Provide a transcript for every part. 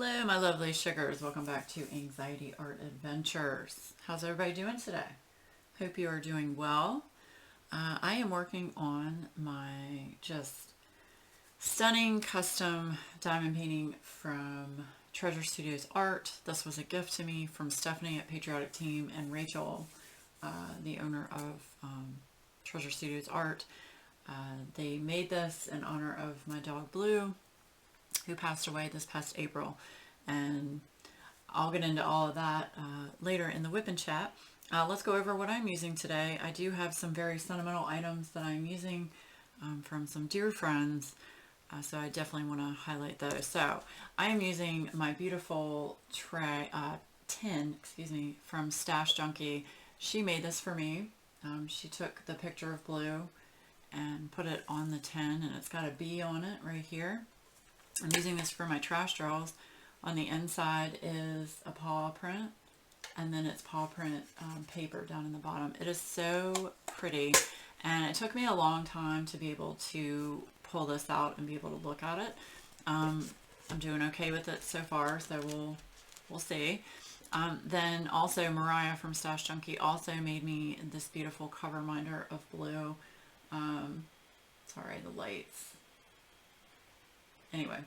Hello, my lovely sugars. Welcome back to Anxiety Art Adventures. How's everybody doing today? Hope you are doing well. I am working on my just stunning custom diamond painting from Treasure Studios Art. This was a gift to me from Stephanie at Patriotic Team and Rachel, the owner of Treasure Studios Art. They made this in honor of my dog Blue, who passed away this past April, and I'll get into all of that later in the WIP and chat. Let's go over what I'm using today. I do have some very sentimental items that I'm using from some dear friends, so I definitely want to highlight those. So I am using my beautiful tin, from Stash Junkie. She made this for me. She took the picture of Blue and put it on the tin, and it's got a bee on it right here. I'm using this for my trash draws. On the inside is a paw print, and then it's paw print paper down in the bottom. It is so pretty, and it took me a long time to be able to pull this out and be able to look at it. I'm doing okay with it so far, so we'll see. Then also Mariah from Stash Junkie also made me this beautiful cover minder of Blue. Sorry, the lights. Anyway,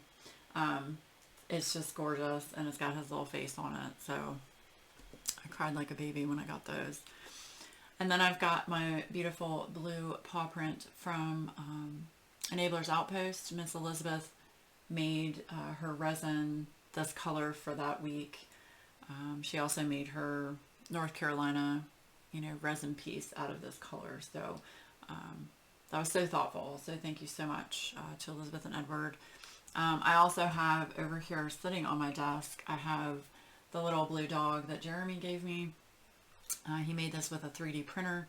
it's just gorgeous, and it's got his little face on it, so I cried like a baby when I got those. And then I've got my beautiful blue paw print from Enabler's Outpost. Miss Elizabeth made her resin this color for that week. She also made her North Carolina, resin piece out of this color, so that was so thoughtful. So thank you so much to Elizabeth and Edward. I also have over here sitting on my desk, I have the little blue dog that Jeremy gave me. He made this with a 3D printer.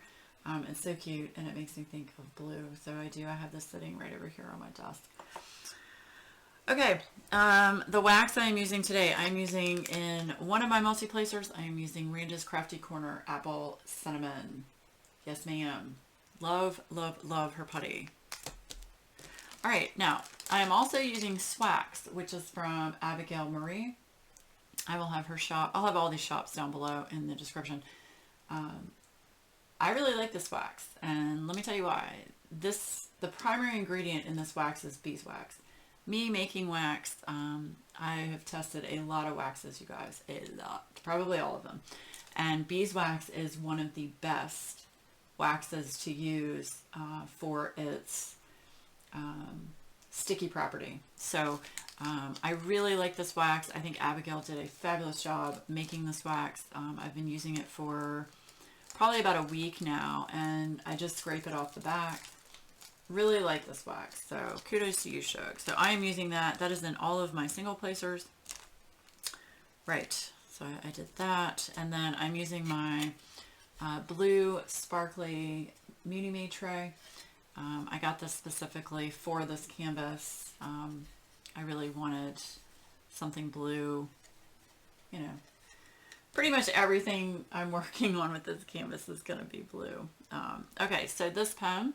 It's so cute, and it makes me think of Blue. So I have this sitting right over here on my desk. Okay, the wax I'm using today, I'm using in one of my multi-placers. I'm using Randa's Crafty Corner Apple Cinnamon. Yes, ma'am. Love, love, love her putty. All right, now I am also using Swax, which is from Abigail Marie. I will have her shop. I'll have all these shops down below in the description. I really like this wax, and let me tell you why. The primary ingredient in this wax is beeswax. Me making wax, I have tested a lot of waxes, you guys, a lot, probably all of them. And beeswax is one of the best waxes to use for its sticky property. So I really like this wax. I think Abigail did a fabulous job making this wax. I've been using it for probably about a week now, and I just scrape it off the back. Really like this wax, so kudos to you, Shug. So I am using that. That is in all of my single placers. Right, so I did that, and then I'm using my blue sparkly Muni Made tray. I got this specifically for this canvas. I really wanted something blue. Pretty much everything I'm working on with this canvas is going to be blue. Okay, so this pen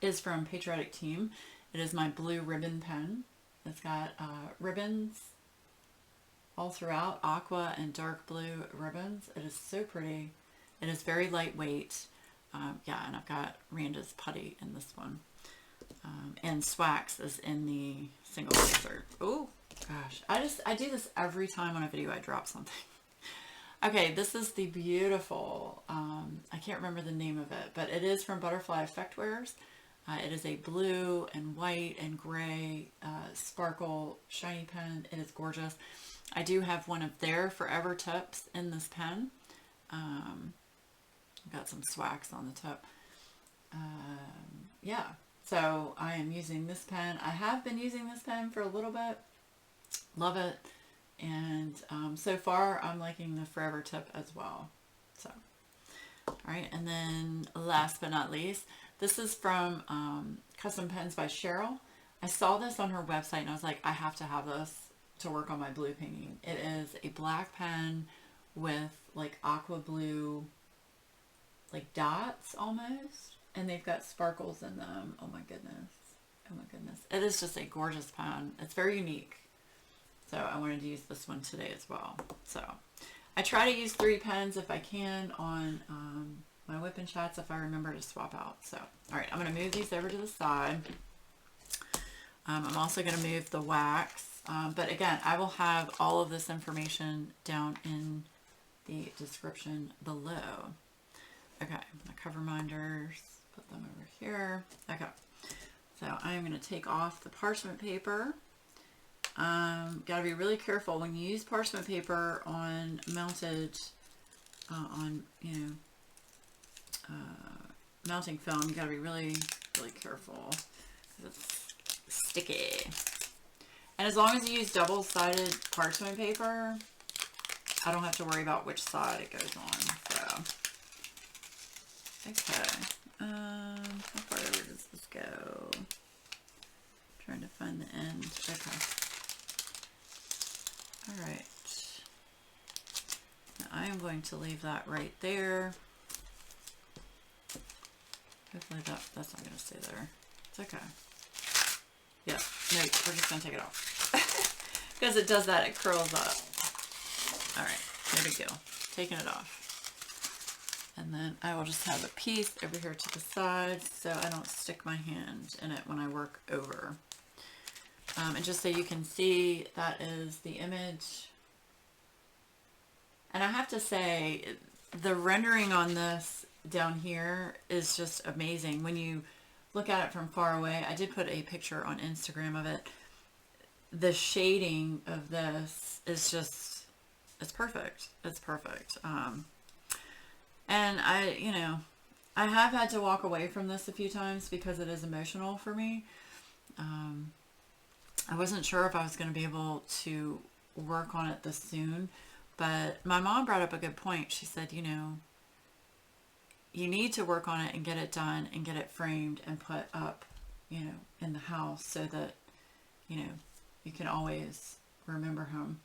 is from Patriotic Team. It is my blue ribbon pen. It's got ribbons all throughout, aqua and dark blue ribbons. It is so pretty. It is very lightweight. Yeah, and I've got Randa's Putty in this one. And Swax is in the single placer. Oh, gosh. I do this every time on a video I drop something. Okay, this is the beautiful, I can't remember the name of it, but it is from Butterfly Effectwares. It is a blue and white and gray sparkle shiny pen. It is gorgeous. I do have one of their Forever tips in this pen. Got some Swax on the tip. Yeah, so I am using this pen. I have been using this pen for a little bit. Love it. And so far I'm liking the Forever tip as well. So, all right, and then last but not least, this is from Custom Pens by Cheryl. I saw this on her website, and I was like, I have to have this to work on my blue painting. It is a black pen with like aqua blue, like dots almost, and they've got sparkles in them. Oh my goodness. Oh my goodness. It is just a gorgeous pen. It's very unique. So I wanted to use this one today as well. So I try to use 3 pens if I can on my WIP and chats if I remember to swap out. So, all right, I'm going to move these over to the side. I'm also going to move the wax. But again, I will have all of this information down in the description below. Okay, my cover minders, put them over here. Okay, so I am going to take off the parchment paper. Got to be really careful when you use parchment paper on mounted, mounting film. You got to be really, really careful because it's sticky. And as long as you use double-sided parchment paper, I don't have to worry about which side it goes on. So, okay. How far over does this go? Trying to find the end. Okay. All right. Now I am going to leave that right there. Hopefully that's not going to stay there. It's okay. Yeah, no, we're just going to take it off. Because it does that, it curls up. All right, no big deal. Taking it off. And then I will just have a piece over here to the side so I don't stick my hand in it when I work over. And just so you can see, that is the image. And I have to say, the rendering on this down here is just amazing. When you look at it from far away, I did put a picture on Instagram of it. The shading of this is just, it's perfect. It's perfect. And I have had to walk away from this a few times because it is emotional for me. I wasn't sure if I was going to be able to work on it this soon, but my mom brought up a good point. She said, you need to work on it and get it done and get it framed and put up, in the house so that, you can always remember him.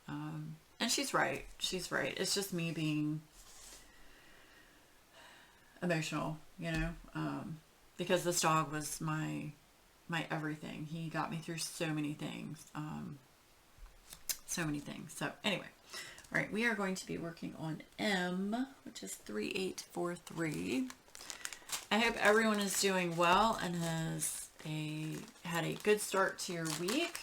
And she's right. She's right. It's just me being emotional, because this dog was my everything. He got me through so many things. So anyway, all right, we are going to be working on M, which is 3843. I hope everyone is doing well and has had a good start to your week.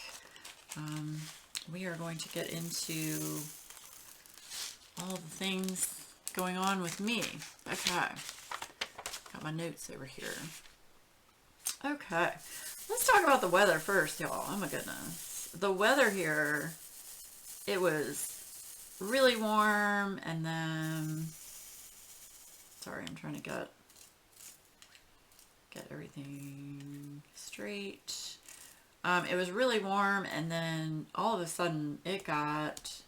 We are going to get into all the things going on with me. Okay, got my notes over here. Okay, let's talk about the weather first, y'all. Oh my goodness. The weather here, it was really warm, and then, sorry, I'm trying to get everything straight. It was really warm, and then all of a sudden it got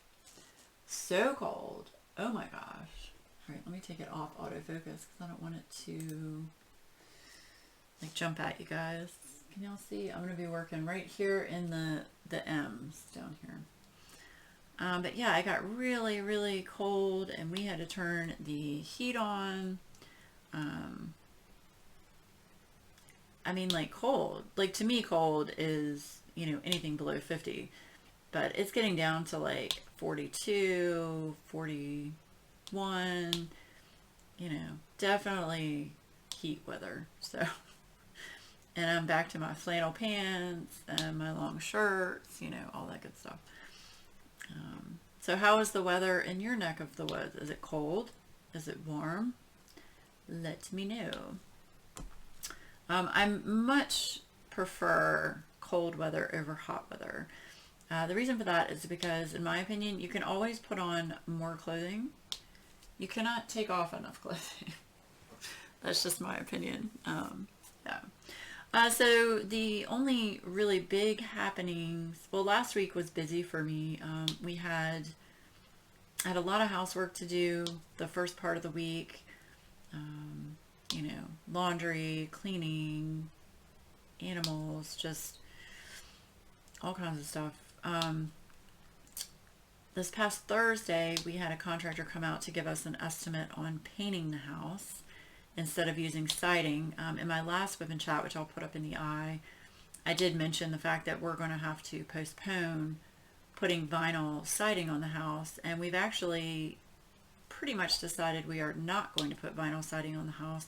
so cold. Oh my gosh. All right, let me take it off autofocus because I don't want it to jump at you guys. Can y'all see? I'm going to be working right here in the M's down here. But yeah, I got really, really cold, and we had to turn the heat on. I mean, cold. To me, cold is, anything below 50. But it's getting down to 42, 41, definitely heat weather. So, and I'm back to my flannel pants and my long shirts, all that good stuff. So how is the weather in your neck of the woods? Is it cold? Is it warm? Let me know. I much prefer cold weather over hot weather. The reason for that is because, in my opinion, you can always put on more clothing. You cannot take off enough clothing. That's just my opinion. Yeah. So the only really big happenings, well, last week was busy for me. I had a lot of housework to do the first part of the week. Laundry, cleaning, animals, just all kinds of stuff. This past Thursday, we had a contractor come out to give us an estimate on painting the house instead of using siding. In my last WIP and chat, which I'll put up in the eye, I did mention the fact that we're going to have to postpone putting vinyl siding on the house, and we've actually pretty much decided we are not going to put vinyl siding on the house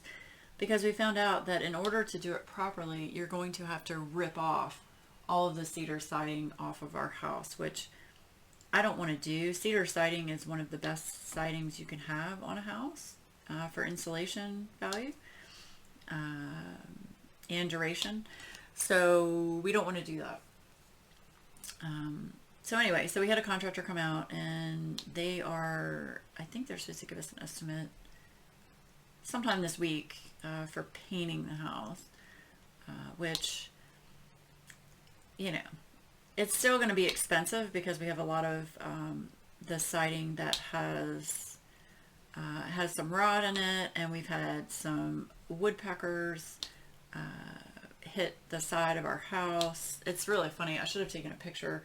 because we found out that in order to do it properly, you're going to have to rip off all of the cedar siding off of our house, which I don't want to do. Cedar siding is one of the best sidings you can have on a house for insulation value and duration. So we don't want to do that. So anyway, so we had a contractor come out, and I think they're supposed to give us an estimate sometime this week for painting the house, which, you know, it's still going to be expensive because we have a lot of the siding that has some rot in it, and we've had some woodpeckers hit the side of our house. It's really funny. I should have taken a picture,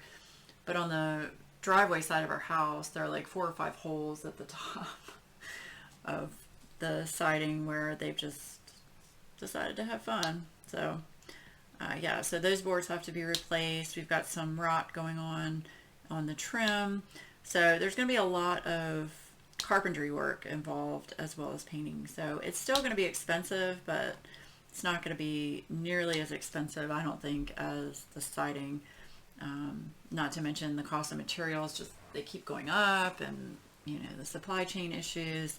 but on the driveway side of our house, there are like 4 or 5 holes at the top of the siding where they've just decided to have fun. So yeah, so those boards have to be replaced. We've got some rot going on the trim. So there's going to be a lot of carpentry work involved as well as painting. So it's still going to be expensive, but it's not going to be nearly as expensive, I don't think, as the siding. Not to mention the cost of materials, just they keep going up, and you know, the supply chain issues.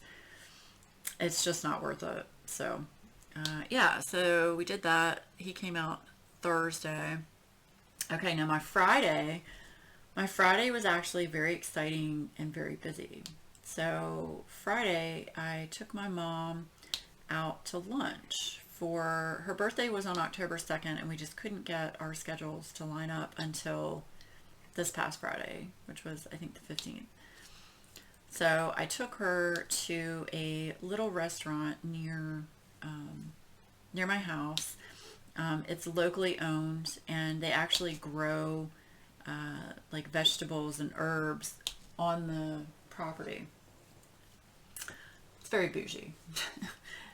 It's just not worth it. So yeah, so we did that. He came out Thursday. Okay, now my Friday was actually very exciting and very busy. So Friday I took my mom out to lunch. For her birthday was on October 2nd, and we just couldn't get our schedules to line up until this past Friday, which was, I think, the 15th. So I took her to a little restaurant near my house. It's locally owned, and they actually grow like vegetables and herbs on the property. It's very bougie.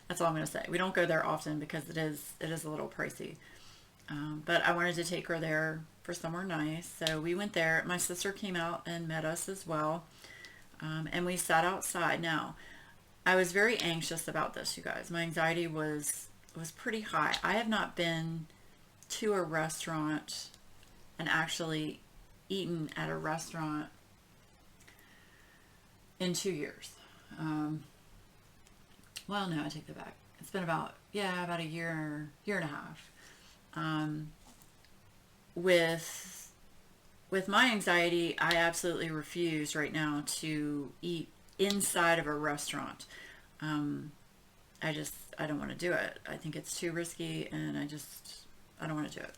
That's all I'm going to say. We don't go there often because it is a little pricey. But I wanted to take her there for somewhere nice. So we went there. My sister came out and met us as well. And we sat outside. Now, I was very anxious about this, you guys. My anxiety was pretty high. I have not been to a restaurant and actually eaten at a restaurant in 2 years. Well, no, I take that back. It's been about a year and a half. With my anxiety, I absolutely refuse right now to eat inside of a restaurant. I don't want to do it. I think it's too risky, and I don't want to do it.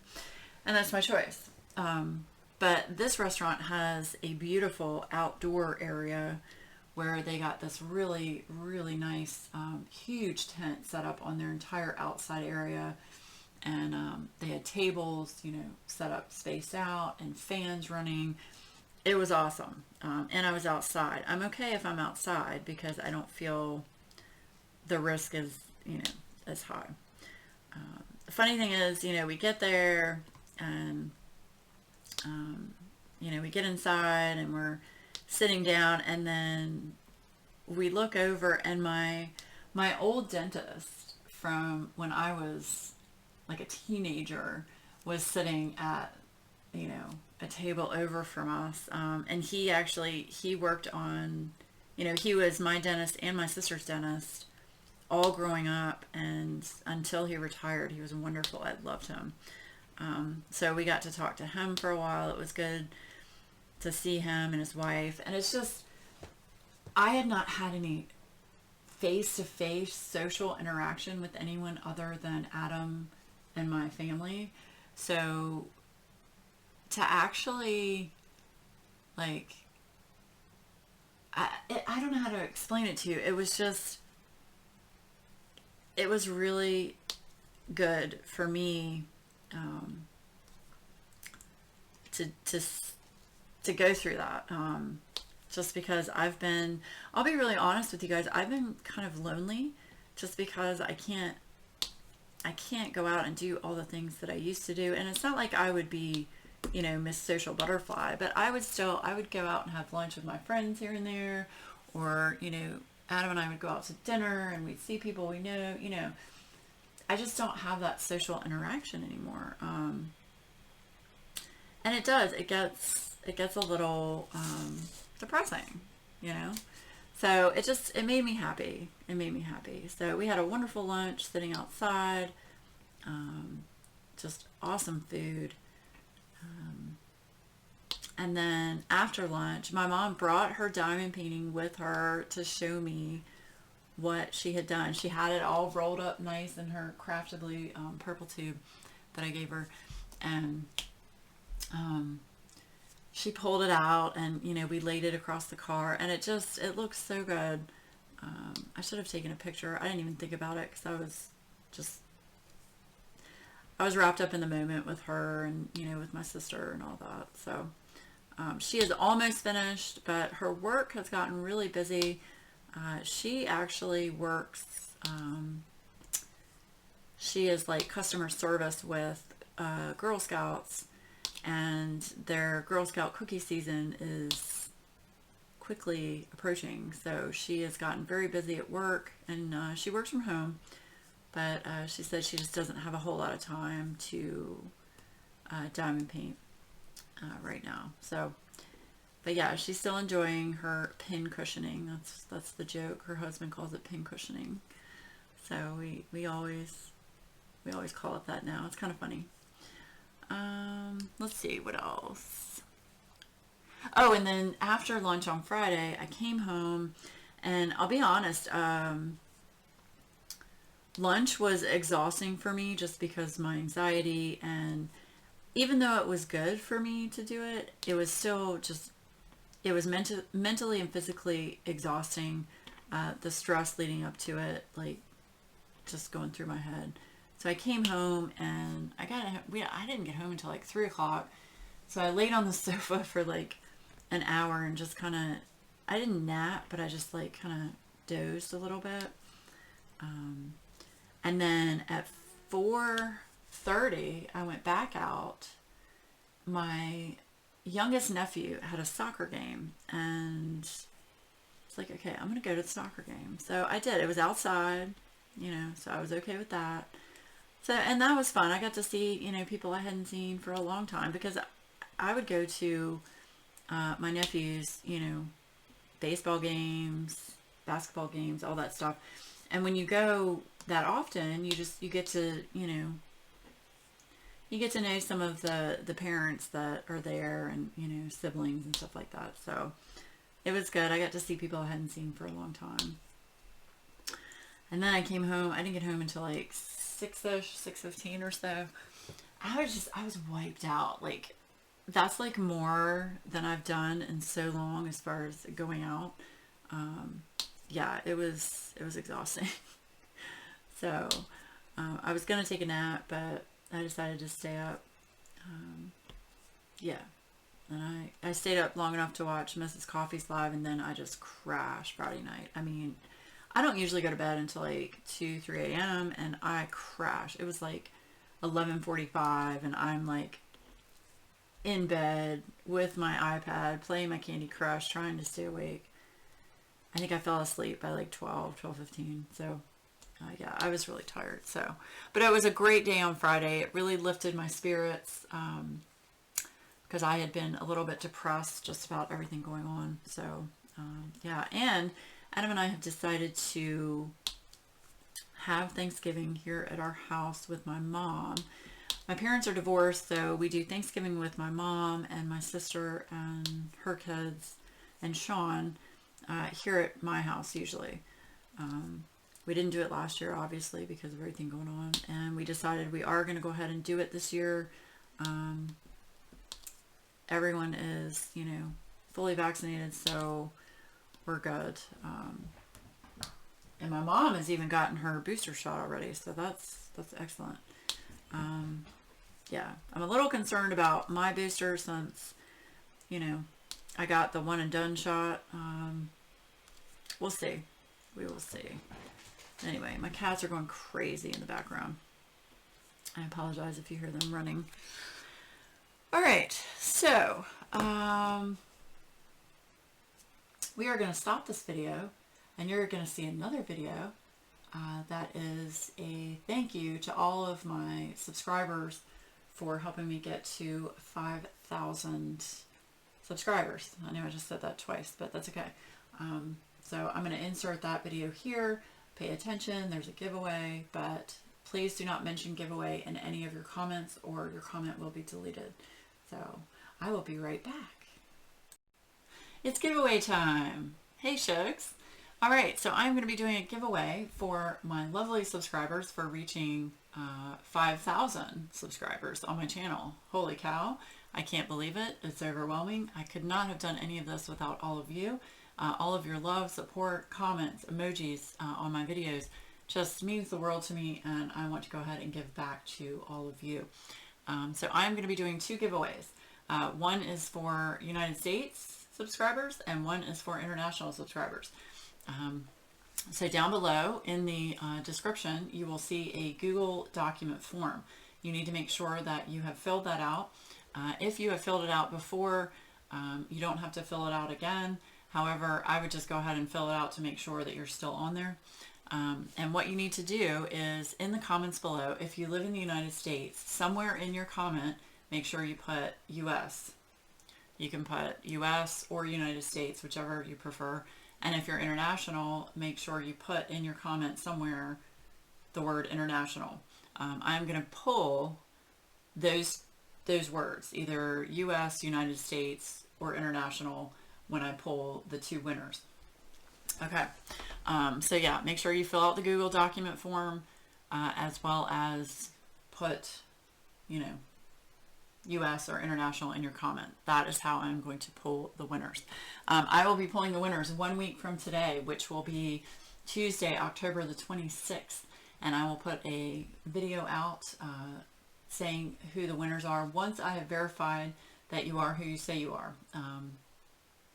And that's my choice. But this restaurant has a beautiful outdoor area where they got this really, really nice, huge tent set up on their entire outside area. And they had tables, you know, set up spaced out, and fans running. It was awesome. And I was outside. I'm okay if I'm outside because I don't feel the risk is, you know, as high. The funny thing is, you know, we get there and, you know, we get inside and we're sitting down, and then we look over, and my old dentist from when I was like a teenager was sitting at, you know, a table over from us. And he worked on, you know, he was my dentist and my sister's dentist all growing up, and until he retired. He was wonderful. I loved him. So we got to talk to him for a while. It was good to see him and his wife. And it's just, I had not had any face-to-face social interaction with anyone other than Adam and my family. So to actually, like, I don't know how to explain it to you. It was just, it was really good for me to go through that. Just because I'll be really honest with you guys, I've been kind of lonely just because I can't go out and do all the things that I used to do. And it's not like I would be you know, Miss Social Butterfly, but I would go out and have lunch with my friends here and there, or, you know, Adam and I would go out to dinner and we'd see people we know, you know. I just don't have that social interaction anymore. And it gets a little depressing, you know. So it made me happy. It made me happy. So we had a wonderful lunch sitting outside. Just awesome food. And then after lunch, my mom brought her diamond painting with her to show me what she had done. She had it all rolled up nice in her craftably purple tube that I gave her. And she pulled it out, and, you know, we laid it across the car, and it looks so good. I should have taken a picture. I didn't even think about it because I was wrapped up in the moment with her and, you know, with my sister and all that. So she is almost finished, but her work has gotten really busy. She actually works, she is like customer service with Girl Scouts, and their Girl Scout cookie season is quickly approaching. So she has gotten very busy at work, and she works from home, but she said she just doesn't have a whole lot of time to diamond paint right now. So, but yeah, she's still enjoying her pin cushioning. That's the joke. Her husband calls it pin cushioning. So we always call it that now. It's kind of funny. Let's see what else. Oh, and then after lunch on Friday, I came home, and I'll be honest, lunch was exhausting for me just because my anxiety, and even though it was good for me to do it, it was still just, it was mentally and physically exhausting. The stress leading up to it, like, just going through my head. So I came home, and I didn't get home until like 3 o'clock. So I laid on the sofa for like an hour and just kind of, I didn't nap, but I just like kind of dozed a little bit. And then at 4:30, I went back out. My youngest nephew had a soccer game, and it's like, okay, I'm going to go to the soccer game. So I did. It was outside, you know, so I was okay with that. So, and that was fun. I got to see, you know, people I hadn't seen for a long time, because I would go to my nephew's, you know, baseball games, basketball games, all that stuff. And when you go that often, you get to, you know, you get to know some of the parents that are there, and, you know, siblings and stuff like that. So it was good. I got to see people I hadn't seen for a long time. And then I came home. I didn't get home until like 6-ish, 6:15 or so. I was wiped out. Like, that's like more than I've done in so long as far as going out. Yeah, it was exhausting. So I was going to take a nap, but I decided to stay up. Yeah. And I stayed up long enough to watch Mrs. Coffee's live, and then I just crashed Friday night. I mean, I don't usually go to bed until like 2, 3 a.m. and I crashed. It was like 11:45, and I'm like in bed with my iPad, playing my Candy Crush, trying to stay awake. I think I fell asleep by like 12:15. So yeah, I was really tired. So, but it was a great day on Friday. It really lifted my spirits, because I had been a little bit depressed just about everything going on. So yeah, and Adam and I have decided to have Thanksgiving here at our house with my mom. My parents are divorced, so we do Thanksgiving with my mom and my sister and her kids and Sean here at my house usually. We didn't do it last year, obviously, because of everything going on, and we decided we are going to go ahead and do it this year. Everyone is, you know, fully vaccinated, so we're good. And my mom has even gotten her booster shot already, so that's excellent. Yeah, I'm a little concerned about my booster since, you know, I got the one and done shot. We'll see. We will see. Anyway, my cats are going crazy in the background. I apologize if you hear them running. All right, so we are going to stop this video, and you're going to see another video that is a thank you to all of my subscribers for helping me get to 5,000 subscribers. I know I just said that twice, but that's okay. So I'm going to insert that video here. Pay attention, there's a giveaway, but please do not mention giveaway in any of your comments or your comment will be deleted. So I will be right back. It's giveaway time. Hey Shugs. All right, so I'm going to be doing a giveaway for my lovely subscribers for reaching 5,000 subscribers on my channel. Holy cow, I can't believe it. It's overwhelming. I could not have done any of this without all of you. All of your love, support, comments, emojis on my videos just means the world to me, and I want to go ahead and give back to all of you. So I'm going to be doing two giveaways. One is for United States subscribers and one is for international subscribers. So down below in the description, you will see a Google document form. You need to make sure that you have filled that out. If you have filled it out before, you don't have to fill it out again. However, I would just go ahead and fill it out to make sure that you're still on there. And what you need to do is in the comments below, if you live in the United States, somewhere in your comment, make sure you put US. You can put US or United States, whichever you prefer. And if you're international, make sure you put in your comment somewhere the word international. I'm going to pull those words, either US, United States, or international, when I pull the two winners. Okay, so yeah, make sure you fill out the Google document form as well as put, US or international in your comment. That is how I'm going to pull the winners. I will be pulling the winners 1 week from today, which will be Tuesday, October the 26th. And I will put a video out saying who the winners are once I have verified that you are who you say you are.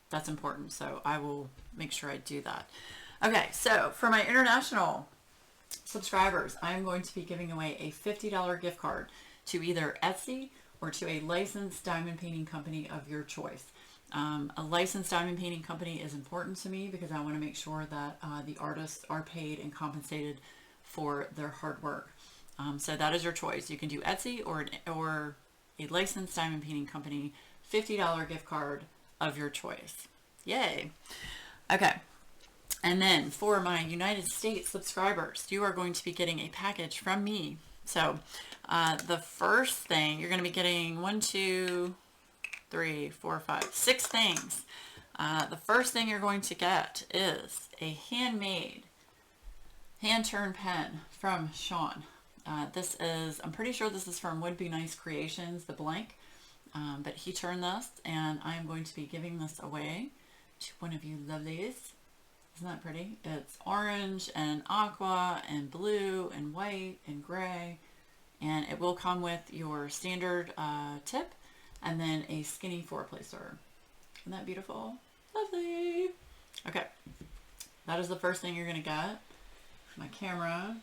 That's important, so I will make sure I do that. Okay, so for my international subscribers, I'm going to be giving away a $50 gift card to either Etsy or to a licensed diamond painting company of your choice. A licensed diamond painting company is important to me because I want to make sure that the artists are paid and compensated for their hard work. So that is your choice. You can do Etsy or a licensed diamond painting company, $50 gift card of your choice. Yay. Okay. And then for my United States subscribers, you are going to be getting a package from me. So the first thing you're going to be getting 6 things. The first thing you're going to get is a handmade hand-turned pen from Sean. This is, I'm pretty sure this is from Would Be Nice Creations, the blank. But he turned this, and I'm going to be giving this away to one of you lovelies. Isn't that pretty? It's orange and aqua and blue and white and gray, and it will come with your standard tip and then a skinny four-placer. Isn't that beautiful? Lovely. Okay, that is the first thing you're going to get. My camera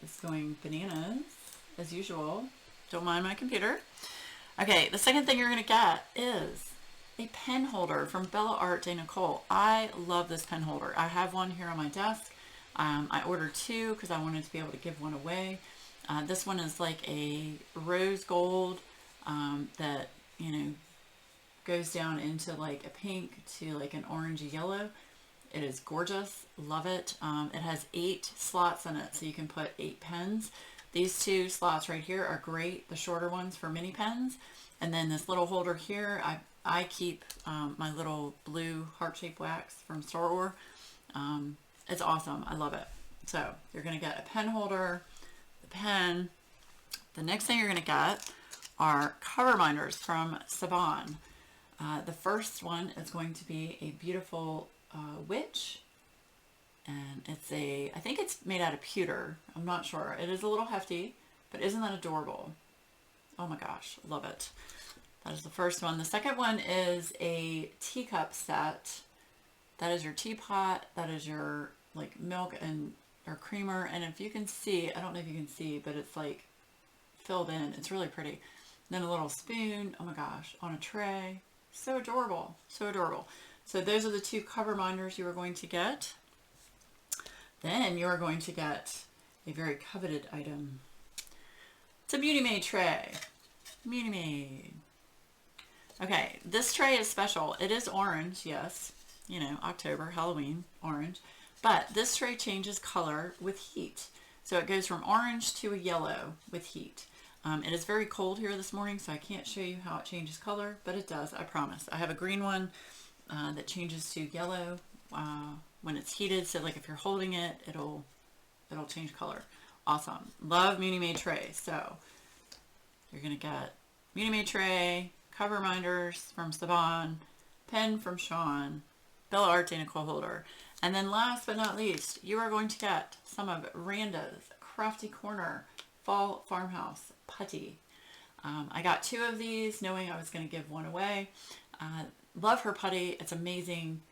is going bananas as usual. Don't mind my computer. Okay, the second thing you're going to get is a pen holder from Bella Art de Nicole. I love this pen holder. I have one here on my desk. I ordered two because I wanted to be able to give one away. This one is like a rose gold that, goes down into like a pink to like an orangey yellow. It is gorgeous. Love it. It has 8 slots in it, so you can put 8 pens. These 2 slots right here are great, the shorter ones for mini pens. And then this little holder here, I keep my little blue heart-shaped wax from Star Wars. It's awesome. I love it. So you're going to get a pen holder, the pen. The next thing you're going to get are cover minders from Saban. The first one is going to be a beautiful witch. And it's I think it's made out of pewter. I'm not sure. It is a little hefty, but isn't that adorable? Oh my gosh, love it. That is the first one. The second one is a teacup set. That is your teapot. That is your like milk or creamer. And if you can see, I don't know if you can see, but it's like filled in. It's really pretty. then a little spoon, oh my gosh, on a tray. So adorable, so adorable. So those are the 2 cover minders you are going to get. Then you are going to get a very coveted item. It's a Beauty Made tray. Beauty Made. Okay, this tray is special. It is orange, yes. You know, October, Halloween, orange. But this tray changes color with heat. So it goes from orange to a yellow with heat. It is very cold here this morning, so I can't show you how it changes color, but it does, I promise. I have a green one that changes to yellow when it's heated. So like if you're holding it, it'll change color. Awesome. Love Beauty Made tray. So you're going to get Beauty Made tray, cover minders from Saban, pen from Sean, Bella Arte Nicole holder. And then last but not least, you are going to get some of Randa's Crafty Corner Fall Farmhouse Putty. I got 2 of these knowing I was going to give one away. Love her putty. It's amazing.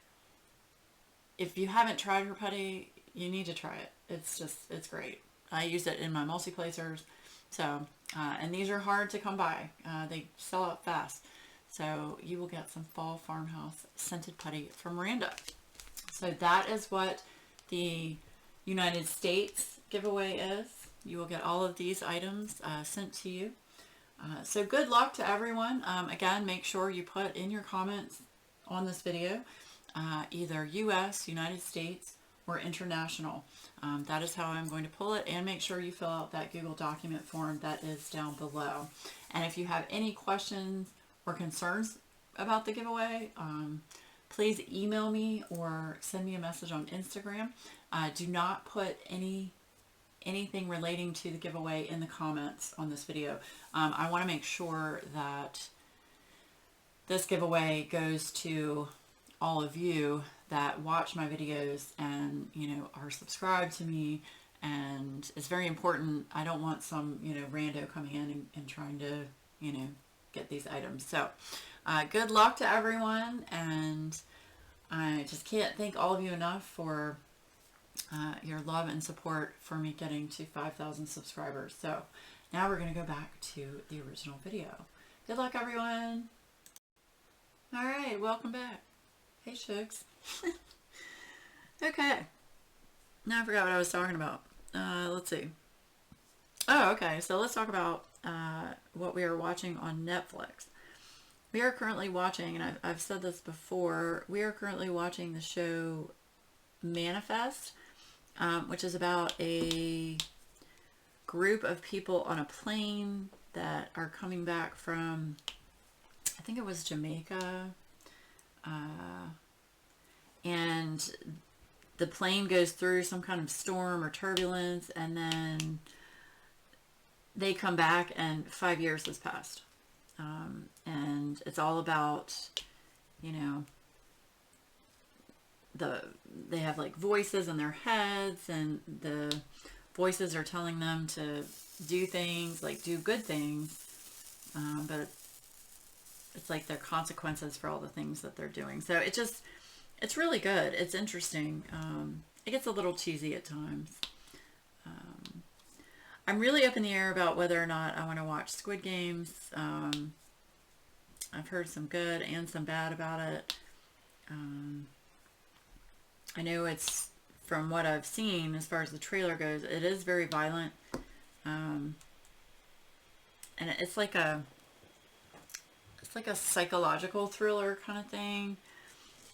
If you haven't tried her putty, you need to try it. It's great. I use it in my multi-placers. So, and these are hard to come by. They sell out fast. So you will get some Fall Farmhouse scented putty from Miranda. So that is what the United States giveaway is. You will get all of these items sent to you. So good luck to everyone. Again, make sure you put in your comments on this video either US, United States, or international. That is how I'm going to pull it, and make sure you fill out that Google document form that is down below. And if you have any questions or concerns about the giveaway, please email me or send me a message on Instagram. Do not put anything relating to the giveaway in the comments on this video. I want to make sure that this giveaway goes to all of you that watch my videos and, you know, are subscribed to me, and it's very important. I don't want some, you know, rando coming in and trying to, you know, get these items. So good luck to everyone, and I just can't thank all of you enough for your love and support for me getting to 5,000 subscribers. So now we're going to go back to the original video. Good luck, everyone. All right, welcome back. Hey, Shugs. Okay. Now I forgot what I was talking about. Let's see. Oh, okay. So let's talk about what we are watching on Netflix. We are currently watching, and I've said this before, we are currently watching the show Manifest, which is about a group of people on a plane that are coming back from, I think it was Jamaica, and the plane goes through some kind of storm or turbulence, and then they come back and 5 years has passed. And it's all about, you know, they have like voices in their heads, and the voices are telling them to do things, like do good things, but it's like their consequences for all the things that they're doing. So it's really good. It's interesting. It gets a little cheesy at times. I'm really up in the air about whether or not I want to watch Squid Games. I've heard some good and some bad about it. I know it's, from what I've seen as far as the trailer goes, it is very violent. And it's like a psychological thriller kind of thing.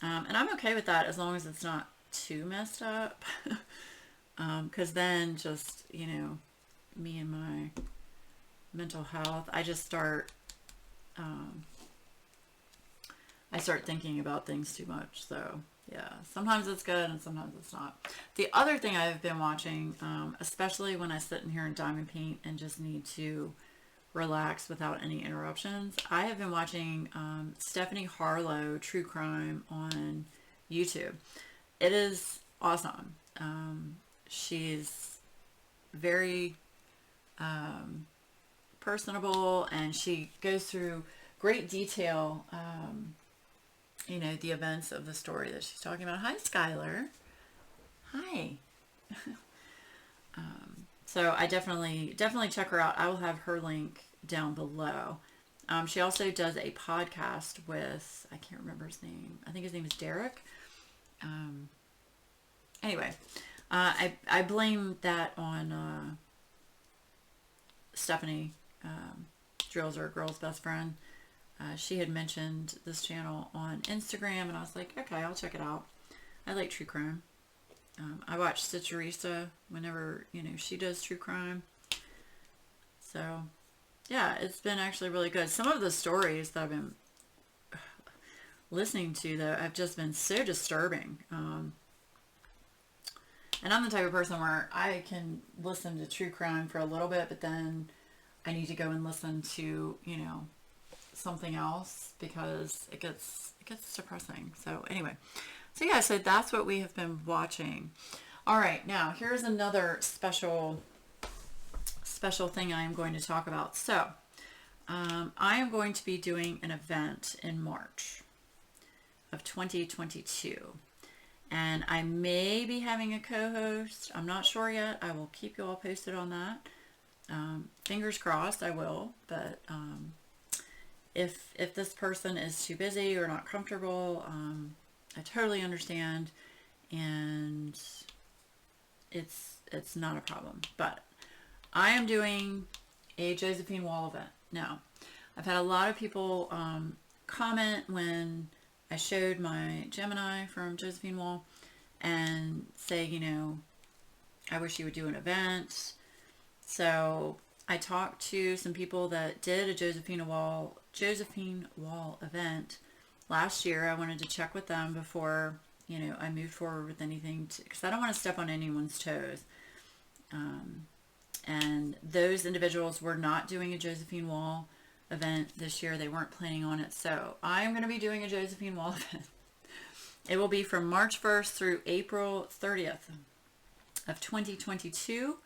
And I'm okay with that as long as it's not too messed up. Because then just, you know, me and my mental health, I just start thinking about things too much. So yeah, sometimes it's good and sometimes it's not. The other thing I've been watching, especially when I sit in here and diamond paint and just need to relax without any interruptions, I have been watching Stephanie Harlow True Crime on YouTube. It is awesome. She's very personable, and she goes through great detail, you know, the events of the story that she's talking about. Hi, Skylar. Hi. So I definitely check her out. I will have her link down below. She also does a podcast with, I can't remember his name. I think his name is Derek. Anyway, I blame that on Stephanie, Drills Are a Girl's Best Friend. She had mentioned this channel on Instagram, and I was like, okay, I'll check it out. I like true crime. I watch Stitcherisa whenever, she does true crime. So, yeah, it's been actually really good. Some of the stories that I've been listening to, though, have just been so disturbing. And I'm the type of person where I can listen to true crime for a little bit, but then I need to go and listen to, something else because it gets depressing. So anyway, so that's what we have been watching. All right, now here's another special thing I am going to talk about. So I am going to be doing an event in March of 2022, and I may be having a co-host. I'm not sure yet. I will keep you all posted on that. Fingers crossed I will, but if this person is too busy or not comfortable, I totally understand, and it's not a problem. But I am doing a Josephine Wall event. Now, I've had a lot of people comment when I showed my Gemini from Josephine Wall and say, I wish you would do an event. So I talked to some people that did a Josephine Wall event last year. I wanted to check with them before, I moved forward with anything, because I don't want to step on anyone's toes. And those individuals were not doing a Josephine Wall event this year. They weren't planning on it. So I am going to be doing a Josephine Wall event. It will be from March 1st through April 30th of 2022.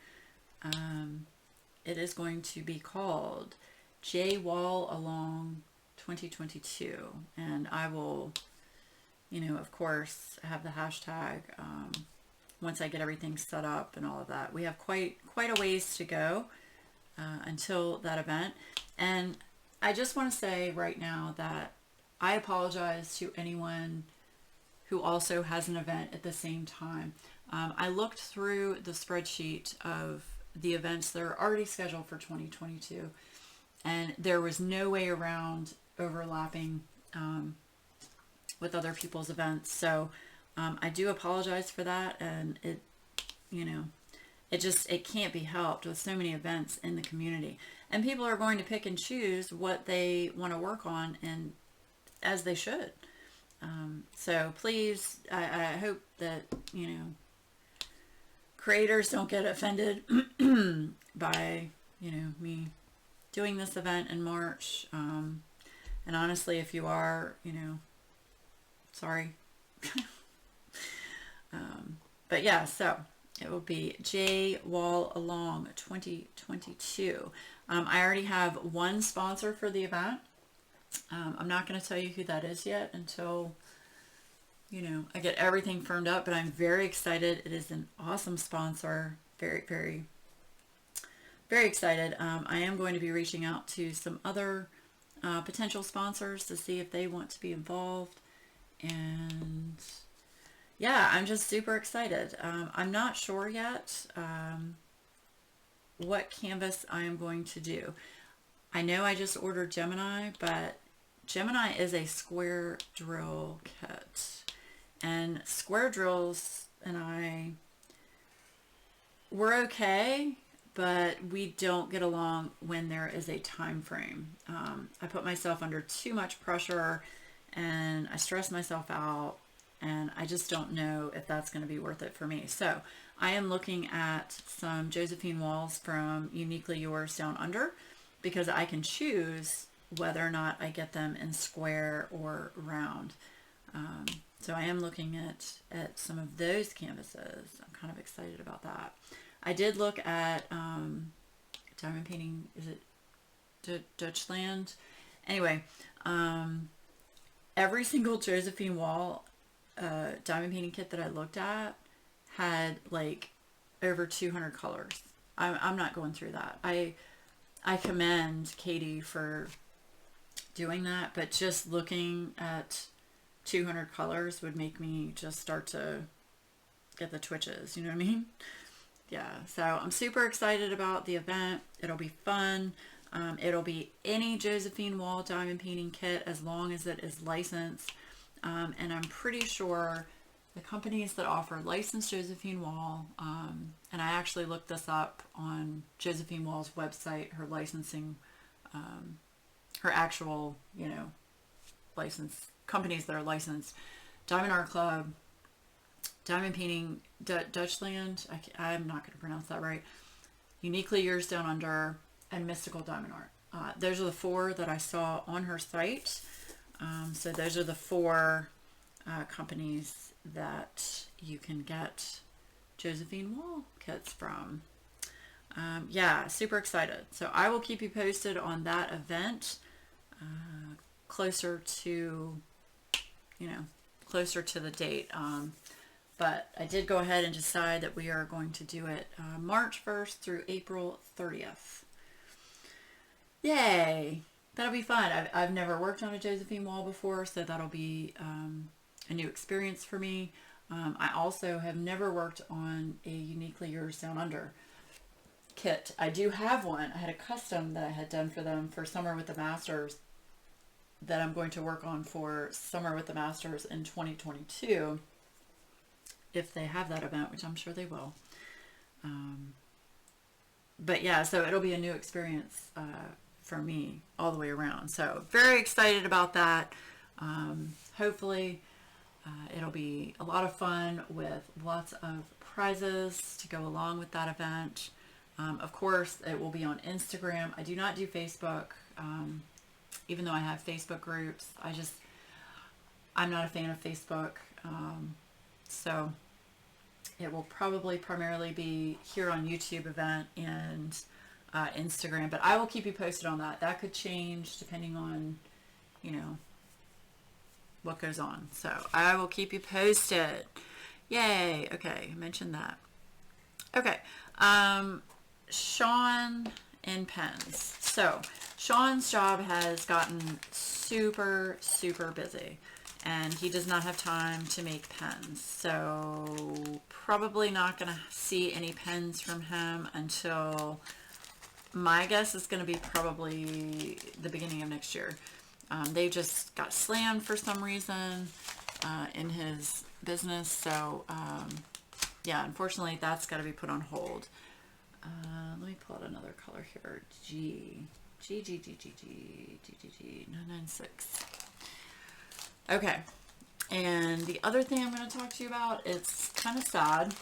It is going to be called J Wall Along 2022, and I will, of course, have the hashtag once I get everything set up and all of that. We have quite a ways to go until that event, and I just want to say right now that I apologize to anyone who also has an event at the same time. I looked through the spreadsheet of the events that are already scheduled for 2022, and there was no way around overlapping with other people's events. So I do apologize for that, and it can't be helped with so many events in the community, and people are going to pick and choose what they want to work on, and as they should. So please, I hope that creators don't get offended by me doing this event in March, and honestly, if you are, sorry. But yeah, so it will be J Wall Along 2022. I already have one sponsor for the event. I'm not going to tell you who that is yet until I get everything firmed up, but I'm very excited. It is an awesome sponsor. Very, very, very excited. I am going to be reaching out to some other potential sponsors to see if they want to be involved. And yeah, I'm just super excited. I'm not sure yet what canvas I am going to do. I know I just ordered Gemini, but Gemini is a square drill kit. And square drills and we're okay, but we don't get along when there is a time frame. I put myself under too much pressure, and I stress myself out, and I just don't know if that's going to be worth it for me. So I am looking at some Josephine Walls from Uniquely Yours Down Under, because I can choose whether or not I get them in square or round. So I am looking at some of those canvases. I'm kind of excited about that. I did look at diamond painting. Is it Dutchland? Anyway, every single Josephine Wall diamond painting kit that I looked at had like over 200 colors. I'm not going through that. I commend Katie for doing that, but just looking at 200 colors would make me just start to get the twitches, you know what I mean? Yeah, so I'm super excited about the event. It'll be fun. It'll be any Josephine Wall diamond painting kit as long as it is licensed. And I'm pretty sure the companies that offer licensed Josephine Wall, and I actually looked this up on Josephine Wall's website, her licensing, her actual, you know, license companies that are licensed: Diamond Art Club, Diamond Painting Dutchland, I'm not going to pronounce that right, Uniquely Yours Down Under, and Mystical Diamond Art. Those are the 4 that I saw on her site. So those are the 4 companies that you can get Josephine Wall kits from. Yeah, super excited. So I will keep you posted on that event closer to, you know, closer to the date. But I did go ahead and decide that we are going to do it March 1st through April 30th. Yay! That'll be fun. I've never worked on a Josephine Wall before, so that'll be a new experience for me. I also have never worked on a Uniquely Yours Down Under kit. I do have one. I had a custom that I had done for them for Summer with the Masters that I'm going to work on for Summer with the Masters in 2022. If they have that event, which I'm sure they will. But yeah, so it'll be a new experience for me all the way around. So very excited about that. Hopefully it'll be a lot of fun with lots of prizes to go along with that event. Of course, it will be on Instagram. I do not do Facebook, even though I have Facebook groups. I'm not a fan of Facebook. So it will probably primarily be here on YouTube event and Instagram, but I will keep you posted on that. That could change depending on, you know, what goes on. So I will keep you posted. Yay. Okay. I mentioned that. Okay. Sean and pens. So Sean's job has gotten super, super busy, and he does not have time to make pens. So probably not going to see any pens from him until, my guess is going to be probably the beginning of next year. They just got slammed for some reason in his business. So yeah, unfortunately that's got to be put on hold. Let me pull out another color here. G 996. Okay, and the other thing I'm going to talk to you about, it's kind of sad,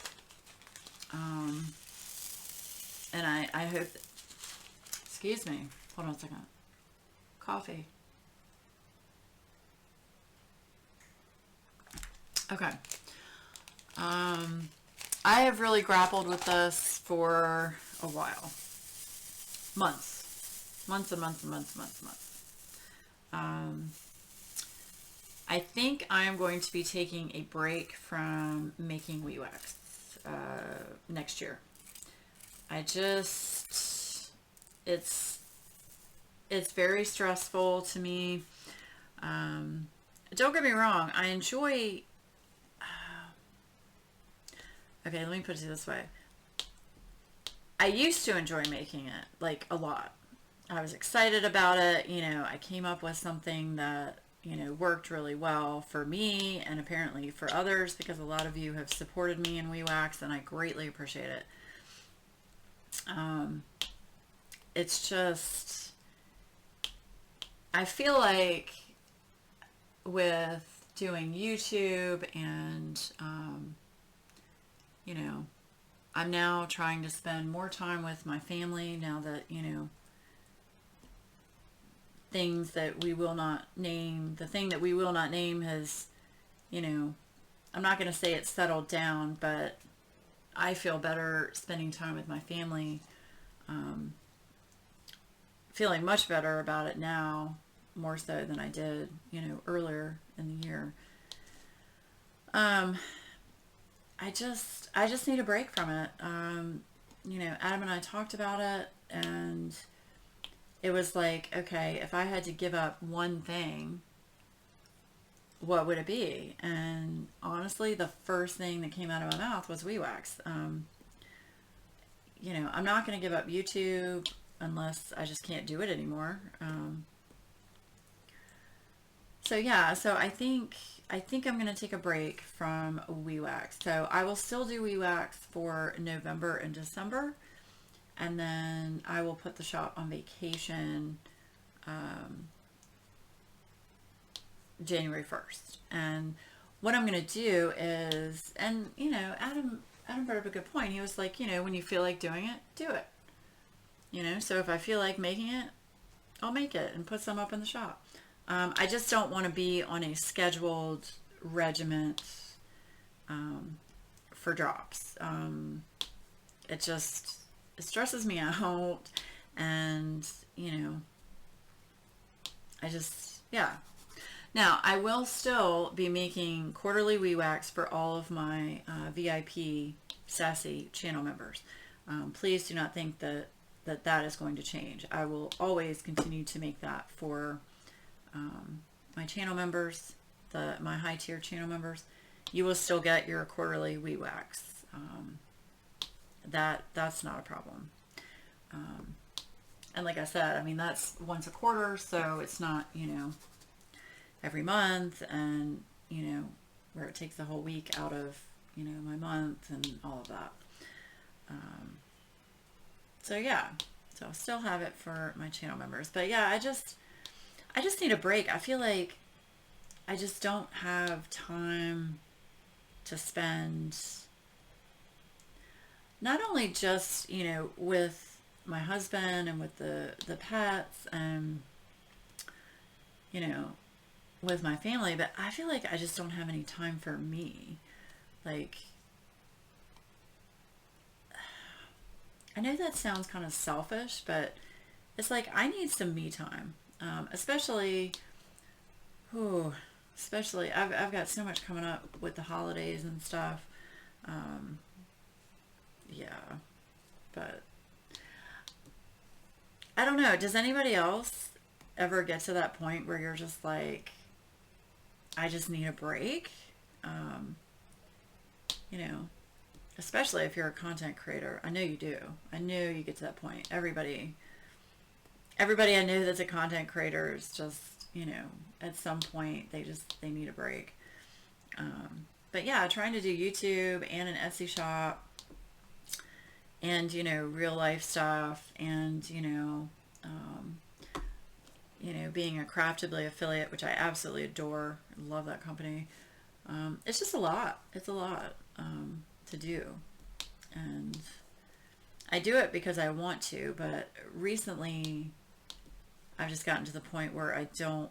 and I hope, excuse me, hold on a second, coffee. Okay, I have really grappled with this for a while, months and months. I think I am going to be taking a break from making WIP wax next year. It's very stressful to me. Don't get me wrong, I enjoy, okay, let me put it this way. I used to enjoy making it, like, a lot. I was excited about it. You know, I came up with something that, you know, worked really well for me and apparently for others, because a lot of you have supported me in WIP wax, and I greatly appreciate it. It's just, I feel like with doing YouTube and, you know, I'm now trying to spend more time with my family now that, you know, things that we will not name, the thing that we will not name has, you know, I'm not going to say it's settled down, but I feel better spending time with my family, feeling much better about it now, more so than I did, you know, earlier in the year. I just need a break from it. You know, Adam and I talked about it, and it was like, okay, if I had to give up one thing, what would it be? And honestly, the first thing that came out of my mouth was WIP. You know, I'm not going to give up YouTube unless I just can't do it anymore. So yeah, so I think I'm going to take a break from WIP. So I will still do WIP for November and December, and then I will put the shop on vacation January 1st. And what I'm going to do is, and you know, Adam brought up a good point. He was like, you know, when you feel like doing it, do it. You know, so if I feel like making it, I'll make it and put some up in the shop. I just don't want to be on a scheduled regiment for drops. It stresses me out, and you know, yeah. Now, I will still be making quarterly WIP for all of my VIP Sassy channel members. Please do not think that is going to change. I will always continue to make that for my channel members, my high tier channel members. You will still get your quarterly WIP. That's not a problem. And like I said, I mean, that's once a quarter, so it's not, you know, every month, and you know, where it takes a whole week out of, you know, my month and all of that. So yeah, so I'll still have it for my channel members, but yeah, I just need a break. I feel like I just don't have time to spend, not only just, you know, with my husband and with the pets and, you know, with my family, but I feel like I just don't have any time for me. Like, I know that sounds kind of selfish, but it's like I need some me time. Especially I've got so much coming up with the holidays and stuff. Yeah, but I don't know. Does anybody else ever get to that point where you're just like, I just need a break? You know, especially if you're a content creator. I know you do. I know you get to that point. Everybody I know that's a content creator is just, you know, at some point they need a break. But yeah, trying to do YouTube and an Etsy shop and, you know, real life stuff, and, you know, being a Craftedly affiliate, which I absolutely adore. Love that company. It's just a lot. It's a lot to do. And I do it because I want to, but recently I've just gotten to the point where I don't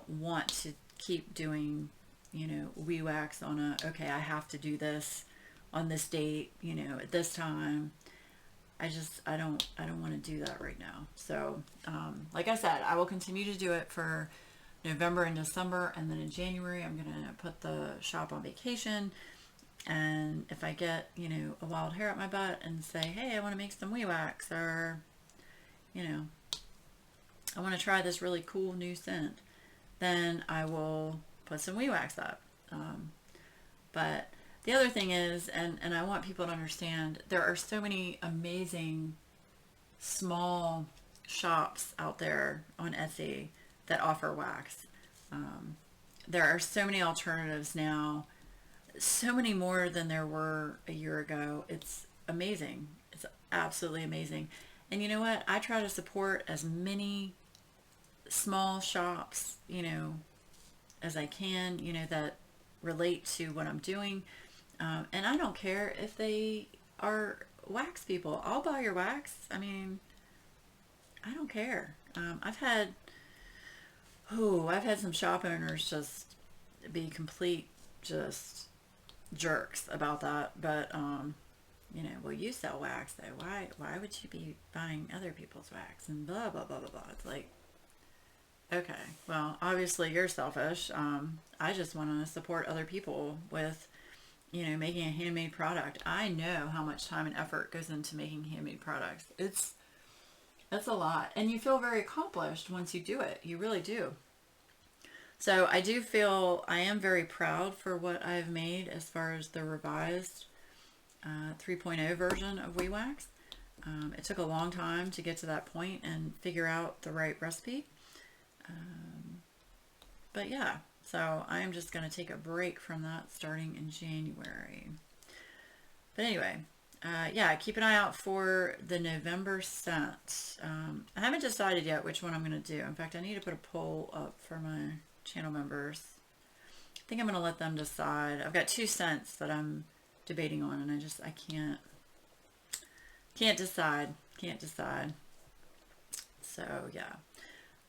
want to keep doing, you know, WIP on okay, I have to do this on this date, you know, at this time. I don't want to do that right now. So, like I said, I will continue to do it for November and December, and then in January, I'm going to put the shop on vacation. And if I get, you know, a wild hair up my butt and say, hey, I want to make some WIP, or, you know, I want to try this really cool new scent, then I will put some WIP up. But the other thing is, and I want people to understand, there are so many amazing small shops out there on Etsy that offer wax. There are so many alternatives now, so many more than there were a year ago. It's amazing. It's absolutely amazing. And you know what? I try to support as many small shops, you know, as I can, you know, that relate to what I'm doing. And I don't care if they are wax people. I'll buy your wax. I mean, I don't care. I've had some shop owners just be complete just jerks about that. But you know, well, you sell wax though. Why would you be buying other people's wax and blah blah blah blah blah? It's like, okay, well, obviously you're selfish. I just want to support other people with, you know, making a handmade product. I know how much time and effort goes into making handmade products. That's a lot. And you feel very accomplished once you do it. You really do. So I do feel I am very proud for what I've made as far as the revised 3.0 version of WeWax. It took a long time to get to that point and figure out the right recipe. But yeah, so I'm just going to take a break from that starting in January. But anyway, yeah, keep an eye out for the November scent. I haven't decided yet which one I'm going to do. In fact, I need to put a poll up for my channel members. I think I'm going to let them decide. I've got 2 scents that I'm debating on, and I can't decide. So yeah,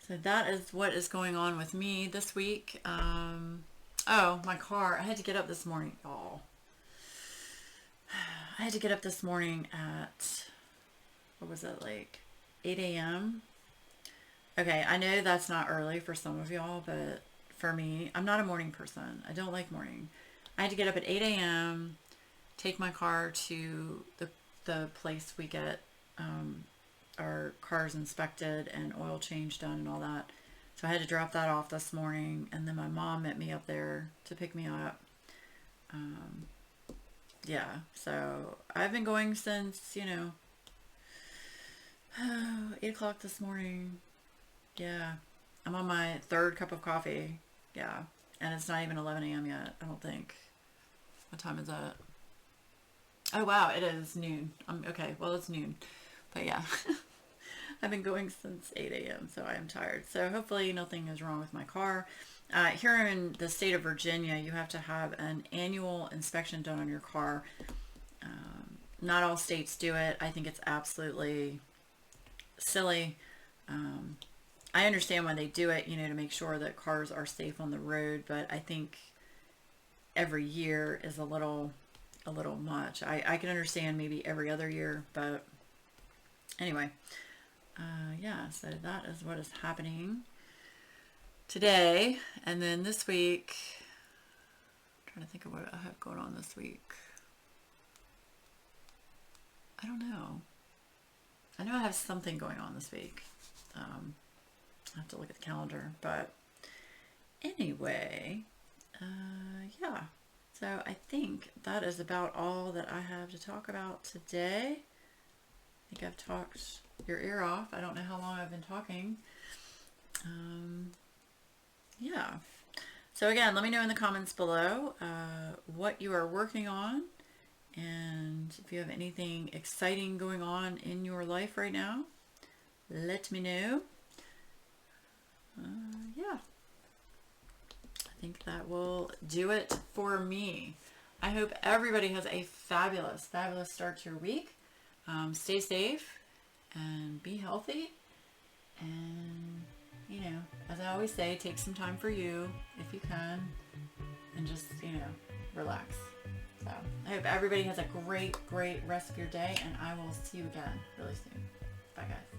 so that is what is going on with me this week. Oh, my car, I had to get up this morning, y'all. I had to get up this morning at, what was it, like 8 a.m. Okay, I know that's not early for some of y'all, but for me, I'm not a morning person. I don't like morning. I had to get up at 8 a.m., take my car to the place we get our cars inspected and oil change done and all that. So I had to drop that off this morning, and then my mom met me up there to pick me up. Yeah, so I've been going since, 8 o'clock this morning. Yeah, I'm on my 3rd cup of coffee. Yeah, and it's not even 11 a.m. yet, I don't think. What time is that? Oh, wow, it is noon. Okay, well, it's noon. But yeah, I've been going since 8 a.m., so I am tired. So hopefully nothing is wrong with my car. Here in the state of Virginia, you have to have an annual inspection done on your car. Not all states do it. I think it's absolutely silly. I understand why they do it, to make sure that cars are safe on the road, but I think every year is a little much. I can understand maybe every other year, but anyway, yeah, so that is what is happening today. And then this week, I'm trying to think of what I have going on this week. I don't know. I know I have something going on this week. I have to look at the calendar, but anyway, yeah. So I think that is about all that I have to talk about today. I think I've talked your ear off. I don't know how long I've been talking. Yeah. So again, let me know in the comments below what you are working on, and if you have anything exciting going on in your life right now, let me know. Yeah. I think that will do it for me. I hope everybody has a fabulous, fabulous start to your week. Stay safe and be healthy. And, as I always say, take some time for you if you can, and just, relax. So I hope everybody has a great, great rest of your day, and I will see you again really soon. Bye, guys.